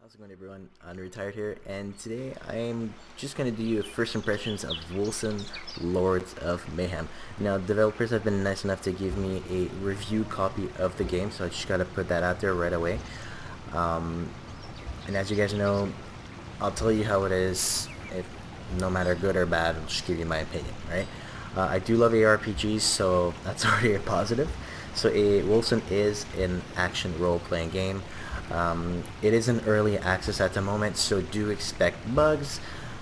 How's it going, everyone? Unretired here, and today I'm just going to do you first impressions of Wolcen, Lords of Mayhem. Now, developers have been nice enough to give me a review copy of the game, so I just got to put that out there right away. And as you guys know, I'll tell you how it is, no matter good or bad. I'll just give you my opinion, right? I do love ARPGs, so that's already a positive. So Wolcen is an action role-playing game. It is in early access at the moment, so do expect bugs.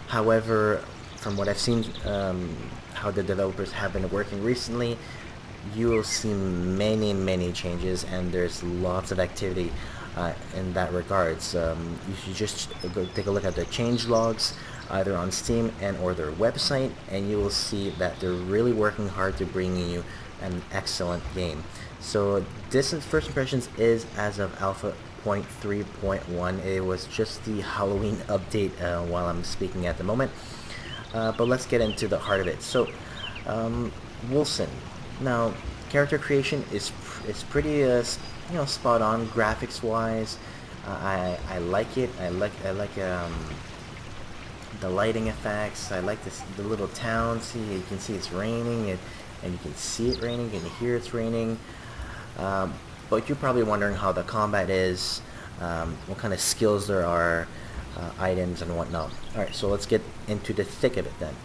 However, from what I've seen, how the developers have been working recently, you will see many changes, and there's lots of activity in that regards. You should just go take a look at the change logs, either on Steam and or their website, and you will see that they're really working hard to bring you an excellent game. So this first impressions is as of alpha 0.3.1. It was just the Halloween update while I'm speaking at the moment. But let's get into the heart of it. So Wolcen. Now, character creation is pretty spot on graphics wise. I like it. I like the lighting effects. I like the little town. See, you can see it's raining, and you can see it raining, and you hear it's raining. But you're probably wondering how the combat is, what kind of skills there are, items and whatnot. Alright, so let's get into the thick of it then.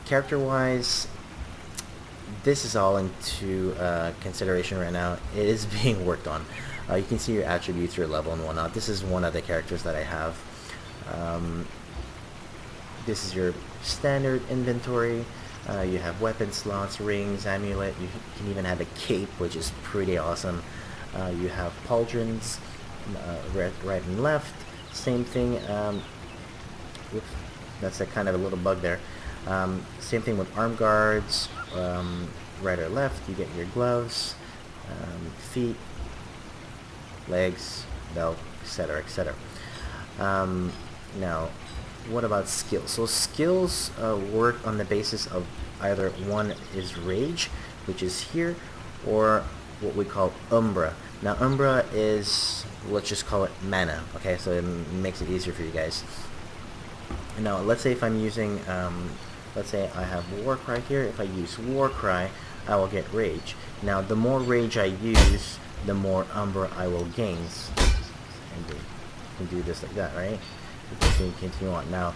Character-wise, this is all into consideration right now. It is being worked on. You can see your attributes, your level and whatnot. This is one of the characters that I have. This is your standard inventory. You have weapon slots, rings, amulet. You can even have a cape, which is pretty awesome. You have pauldrons, right and left. Same thing. Oops, that's a kind of a little bug there. Same thing with arm guards, right or left. You get your gloves, feet, legs, belt, etc., etc. Now, what about skills? So skills work on the basis of either one is rage, which is here, or what we call umbra. Now umbra is, let's just call it mana, okay, so it makes it easier for you guys. Now let's say if I'm using, let's say I have Warcry here. If I use Warcry, I will get rage. Now the more rage I use, the more umbra I will gain. And you can do this like that, right? Continue on. Now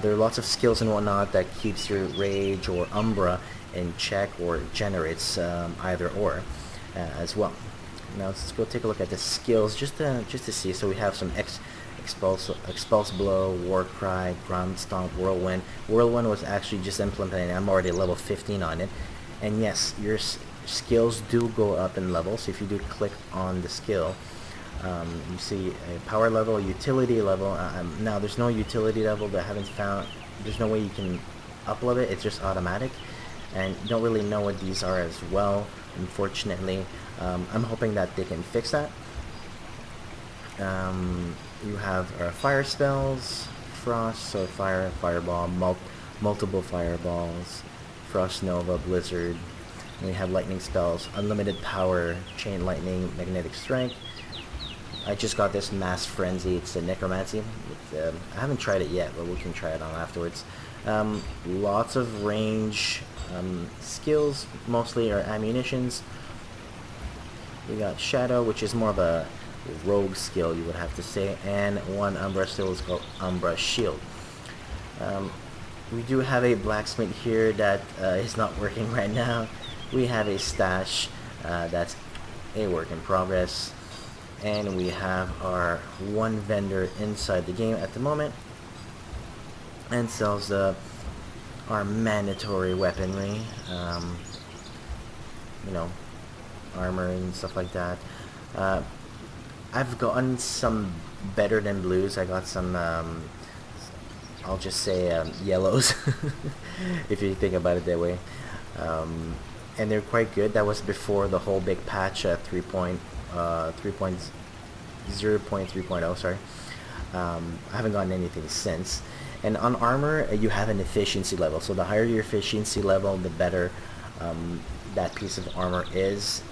there are lots of skills and whatnot that keeps your rage or umbra in check, or generates either or as well. Now let's go take a look at the skills just to see. So we have some expulse blow, war cry, ground stomp, whirlwind. Whirlwind was actually just implemented. I'm already level 15 on it, and yes, your skills do go up in level. So if you do click on the skill, you see a power level, utility level. Now there's no utility level that I haven't found. There's no way you can upload it. It's just automatic, and you don't really know what these are as well, unfortunately. I'm hoping that they can fix that. You have fire spells, frost, so fire, fireball, multiple fireballs, frost nova, blizzard. And we have lightning spells, unlimited power, chain lightning, magnetic strike. I just got this mass frenzy. It's a necromancy. I haven't tried it yet, but we can try it on afterwards. Lots of range skills, mostly are ammunitions. We got shadow, which is more of a rogue skill, you would have to say, and one umbra skill is called umbra shield. We do have a blacksmith here that is not working right now. We have a stash that's a work in progress. And we have our one vendor inside the game at the moment, and sells our mandatory weaponry, armor and stuff like that. I've gotten some better than blues. I got some, I'll just say yellows, if you think about it that way. And they're quite good. That was before the whole big patch 3.0.3.0, sorry. I haven't gotten anything since. And on armor, you have an efficiency level. So the higher your efficiency level, the better that piece of armor is,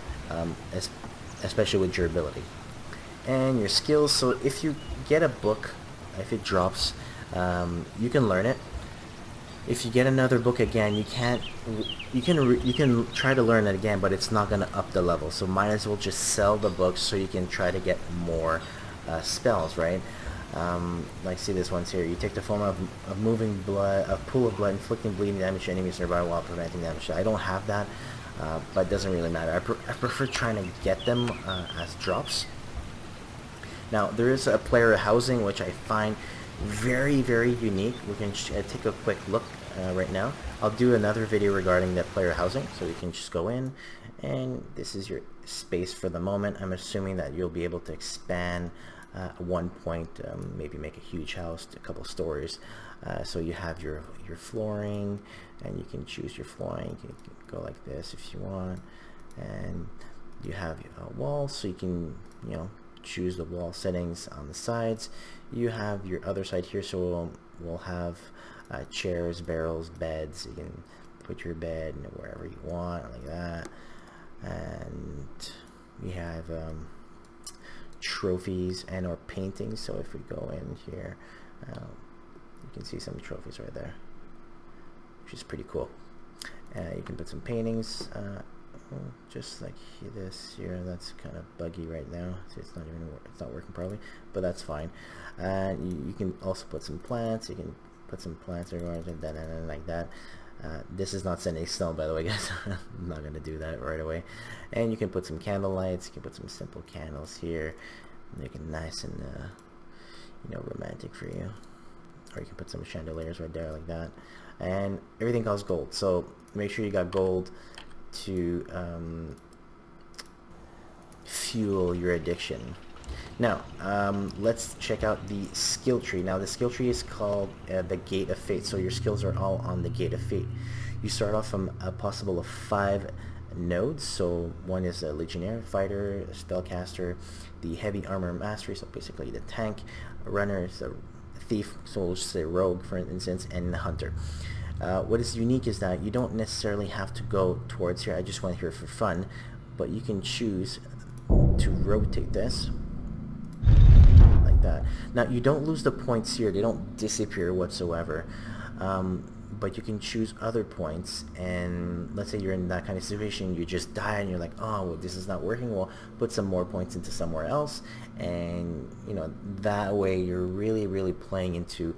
especially with durability. and your skills. So if you get a book, if it drops, you can learn it. If you get another book again, you can't. You can try to learn it again, but it's not gonna up the level. So might as well just sell the books so you can try to get more spells, right? Like see this one's here. You take the form of moving blood, a pool of blood, inflicting bleeding damage to enemies nearby while preventing damage. I don't have that, but it doesn't really matter. I prefer trying to get them as drops. Now there is a player housing which I find very unique. We can take a quick look right now. I'll do another video regarding that player housing, so you can just go in, and this is your space for the moment. I'm assuming that you'll be able to expand at one point, maybe make a huge house, a couple stories. So you have your flooring, and you can choose your flooring. You can go like this if you want, and you have a wall, so you can choose the wall settings on the sides. You have your other side here, so we'll have chairs, barrels, beds. You can put your bed wherever you want, like that. And we have trophies and or paintings. So if we go in here, you can see some trophies right there, which is pretty cool. You can put some paintings, just like this here. That's kind of buggy right now, so it's not working probably, but that's fine. And you can also put some plants. You can put some plants everywhere, and like that. This is not sending stone, by the way, guys. I'm not gonna do that right away. And you can put some candle lights. You can put some simple candles here, make it nice and romantic for you. Or you can put some chandeliers right there, like that. And everything costs gold, so make sure you got gold to fuel your addiction. Now let's check out the skill tree. Now the skill tree is called the Gate of Fate, so your skills are all on the Gate of Fate. You start off from a possible of 5 nodes. So one is a legionnaire, fighter, a spellcaster, the heavy armor mastery, so basically the tank, a runner is a thief, so we'll just say rogue for instance, and the hunter. What is unique is that you don't necessarily have to go towards here. I just went here for fun, but you can choose to rotate this like that. Now you don't lose the points here, they don't disappear whatsoever, but you can choose other points. And let's say you're in that kind of situation, you just die and you're like, oh well, this is not working. Well, put some more points into somewhere else, and that way you're really playing into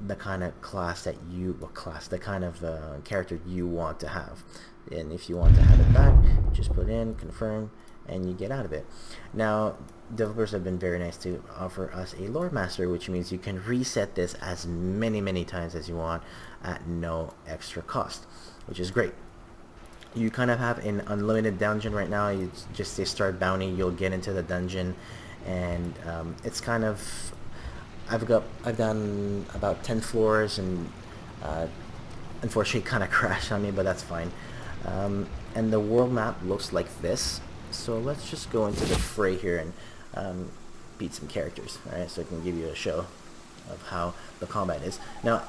the kind of class that the kind of character you want to have. And if you want to have it back, just put in confirm and you get out of it. Now developers have been very nice to offer us a lore master, which means you can reset this as many times as you want at no extra cost, which is great. You kind of have an unlimited dungeon right now. You just say start bounty, you'll get into the dungeon, and it's kind of, I've done about 10 floors, and unfortunately kind of crashed on me, but that's fine. And the world map looks like this. So let's just go into the fray here and beat some characters. Alright, so I can give you a show of how the combat is. Now,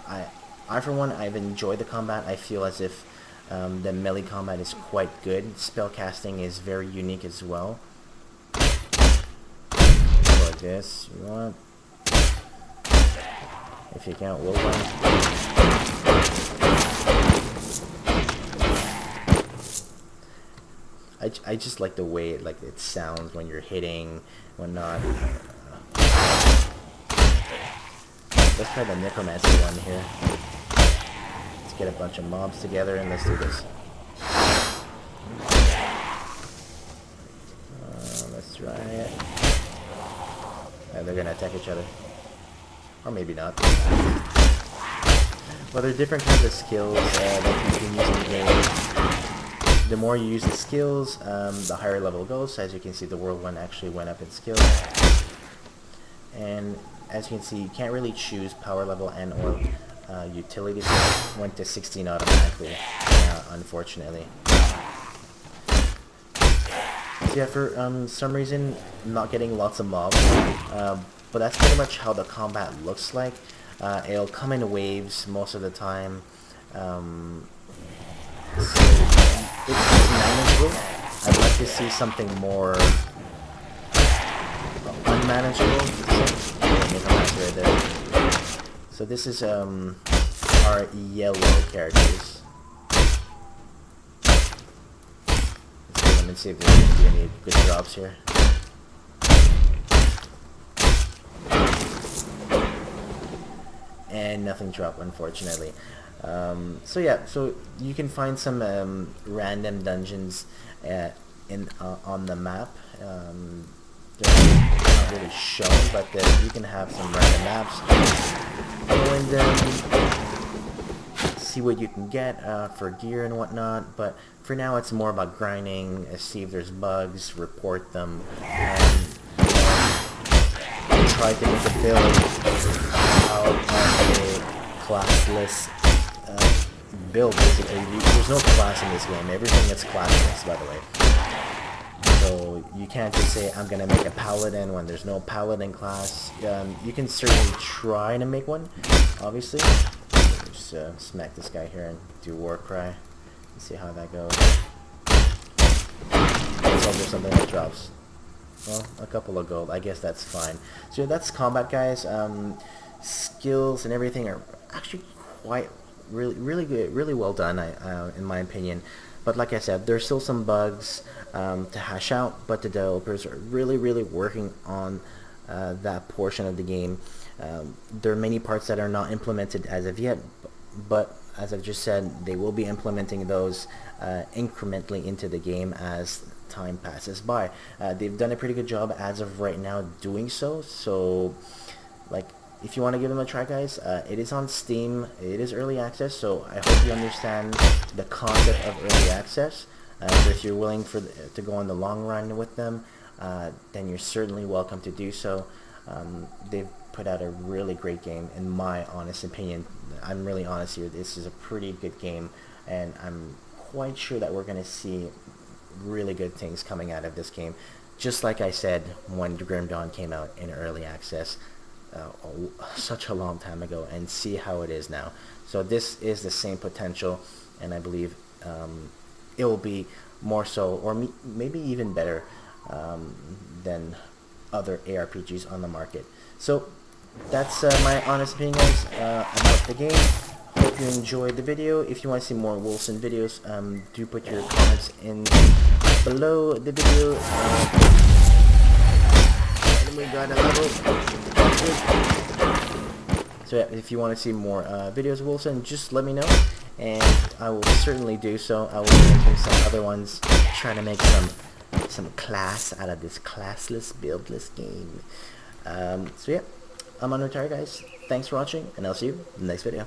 I for one, I've enjoyed the combat. I feel as if the melee combat is quite good. Spellcasting is very unique as well. Go like this, you want. If you can't, Wolcen. I just like the way it sounds when you're hitting, whatnot. Let's try the necromancy one here. Let's get a bunch of mobs together and let's do this. Let's try it. They're gonna attack each other. Or maybe not. Well, there are different kinds of skills that you can use in the game. The more you use the skills, the higher level it goes. As you can see, the world one actually went up in skills. And as you can see, you can't really choose power level and or utility. So it went to 16 automatically, unfortunately. So yeah, for some reason, I'm not getting lots of mobs. But that's pretty much how the combat looks like. It'll come in waves most of the time. It's manageable. I'd like to see something more unmanageable. Make a master right there. So this is our yellow characters. Let me see if there's going to be any good drops here. And nothing dropped, unfortunately. So yeah, so you can find some random dungeons on the map. They're not really shown, but you can have some random maps. Go in them, see what you can get for gear and whatnot. But for now, it's more about grinding, see if there's bugs, report them, and try to make a build out of a classless build. Basically, there's no class in this game. Everything is classless, by the way. So you can't just say I'm gonna make a paladin when there's no paladin class. You can certainly try to make one, obviously. Just smack this guy here and do war cry. Let's see how that goes. Let's hope there's something that drops. Well, a couple of gold. I guess that's fine. So that's combat, guys. Skills and everything are actually quite really good, really well done, in my opinion. But like I said, there's still some bugs to hash out, but the developers are really working on that portion of the game. There are many parts that are not implemented as of yet, but as I've just said, they will be implementing those incrementally into the game as time passes by. They've done a pretty good job as of right now doing so. So, like, if you want to give them a try, guys, it is on Steam. It is early access, so I hope you understand the concept of early access. So if you're willing to go on the long run with them, then you're certainly welcome to do so. They've put out a really great game, in my honest opinion. I'm really honest here. This is a pretty good game, and I'm quite sure that we're going to see really good things coming out of this game. Just like I said when Grim Dawn came out in early access such a long time ago, and see how it is now. So this is the same potential, and I believe it will be more so, or maybe even better than other ARPGs on the market. So that's my honest opinion, guys, about the game. Hope you enjoyed the video. If you want to see more Wolcen videos, do put your comments in below the video. And we got a level. So yeah, if you want to see more videos of Wolcen, just let me know, and I will certainly do so. I will be making some other ones, trying to make some class out of this classless, buildless game. So yeah, I'm Unretired, guys. Thanks for watching, and I'll see you in the next video.